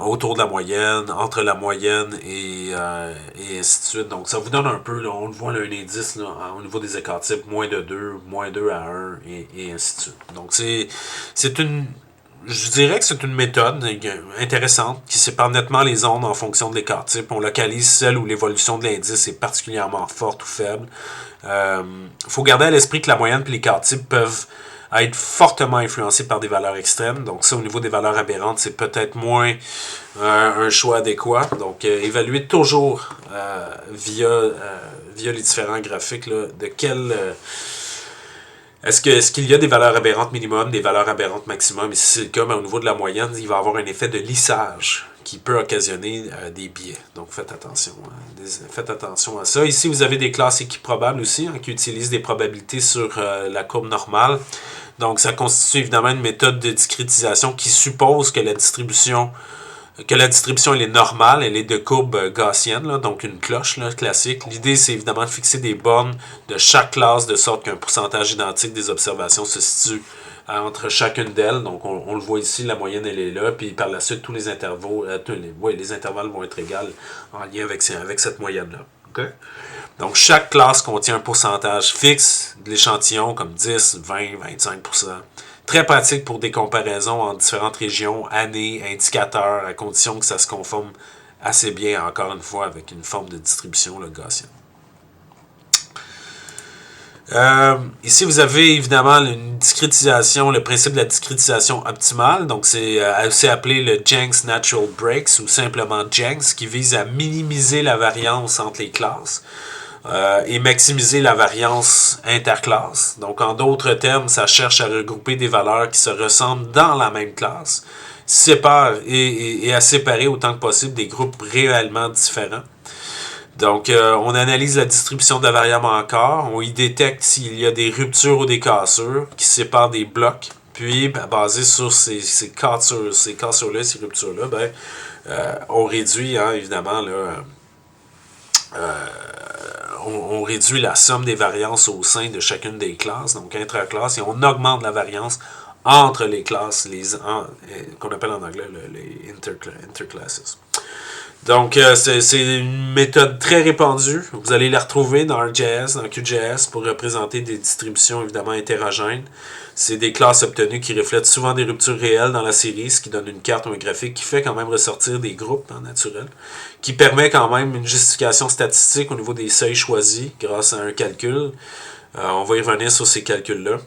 autour de la moyenne, entre la moyenne et ainsi de suite. Donc, ça vous donne un peu, là, on le voit, là, un indice là, au niveau des écarts types, moins de 2, moins 2 à 1, et ainsi de suite. Donc, je dirais que c'est une méthode intéressante qui sépare nettement les zones en fonction de l'écart type. On localise celle où l'évolution de l'indice est particulièrement forte ou faible. Faut garder à l'esprit que la moyenne et l'écart type peuvent à être fortement influencé par des valeurs extrêmes. Donc ça, au niveau des valeurs aberrantes, c'est peut-être moins un choix adéquat. Donc évaluez toujours via les différents graphiques là, de quel... Est-ce qu'il y a des valeurs aberrantes minimum, des valeurs aberrantes maximum? Et si c'est le cas, au niveau de la moyenne, il va y avoir un effet de lissage qui peut occasionner des biais. Donc faites attention. Faites attention à ça. Ici, vous avez des classes équiprobables aussi, qui utilisent des probabilités sur la courbe normale. Donc ça constitue évidemment une méthode de discrétisation qui suppose que la distribution elle est normale, elle est de courbe gaussienne, là, donc une cloche là, classique. L'idée, c'est évidemment de fixer des bornes de chaque classe de sorte qu'un pourcentage identique des observations se situe entre chacune d'elles. Donc, on le voit ici, la moyenne, elle est là. Puis par la suite, tous les intervalles, les intervalles vont être égaux en lien avec cette moyenne-là. Okay? Donc, chaque classe contient un pourcentage fixe de l'échantillon, comme 10, 20, 25%. Très pratique pour des comparaisons entre différentes régions, années, indicateurs, à condition que ça se conforme assez bien, encore une fois, avec une forme de distribution là, gaussienne. Ici, vous avez évidemment une discrétisation, le principe de la discrétisation optimale. Donc, c'est aussi appelé le Jenks Natural Breaks ou simplement Jenks, qui vise à minimiser la variance entre les classes. Et maximiser la variance interclasse. Donc, en d'autres termes, ça cherche à regrouper des valeurs qui se ressemblent dans la même classe, et à séparer autant que possible des groupes réellement différents. Donc, on analyse la distribution de la variable encore, on y détecte s'il y a des ruptures ou des cassures qui séparent des blocs, puis, basé sur ces cassures-là, ces ruptures-là, on réduit, évidemment, là, on réduit la somme des variances au sein de chacune des classes, donc intraclasses, et on augmente la variance entre les classes, qu'on appelle en anglais les interclasses. Donc, c'est une méthode très répandue. Vous allez la retrouver dans RJS, dans QGIS, pour représenter des distributions évidemment hétérogènes. C'est des classes obtenues qui reflètent souvent des ruptures réelles dans la série, ce qui donne une carte ou un graphique qui fait quand même ressortir des groupes naturels, qui permet quand même une justification statistique au niveau des seuils choisis grâce à un calcul. On va y revenir sur ces calculs-là.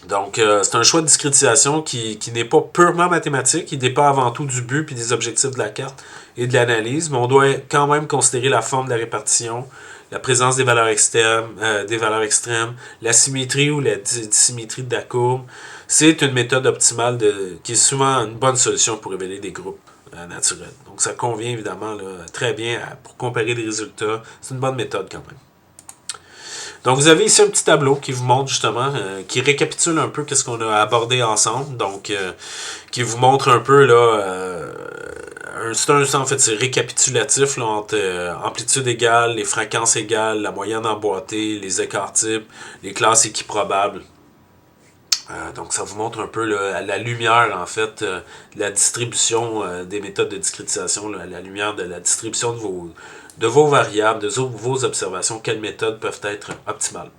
Donc, c'est un choix de discrétisation qui n'est pas purement mathématique, il dépend avant tout du but et des objectifs de la carte et de l'analyse, mais on doit quand même considérer la forme de la répartition, la présence des valeurs extrêmes, la symétrie ou la dissymétrie de la courbe. C'est une méthode optimale qui est souvent une bonne solution pour révéler des groupes naturels. Donc, ça convient évidemment là, très bien pour comparer des résultats. C'est une bonne méthode quand même. Donc, vous avez ici un petit tableau qui vous montre justement, qui récapitule un peu ce qu'on a abordé ensemble. Donc, qui vous montre un peu, là, c'est récapitulatif là, entre amplitude égale, les fréquences égales, la moyenne emboîtée, les écarts types, les classes équiprobables. Donc, ça vous montre un peu là, la lumière, en fait, la distribution des méthodes de discrétisation, là, la lumière de la distribution de vos variables, de vos observations, quelles méthodes peuvent être optimales.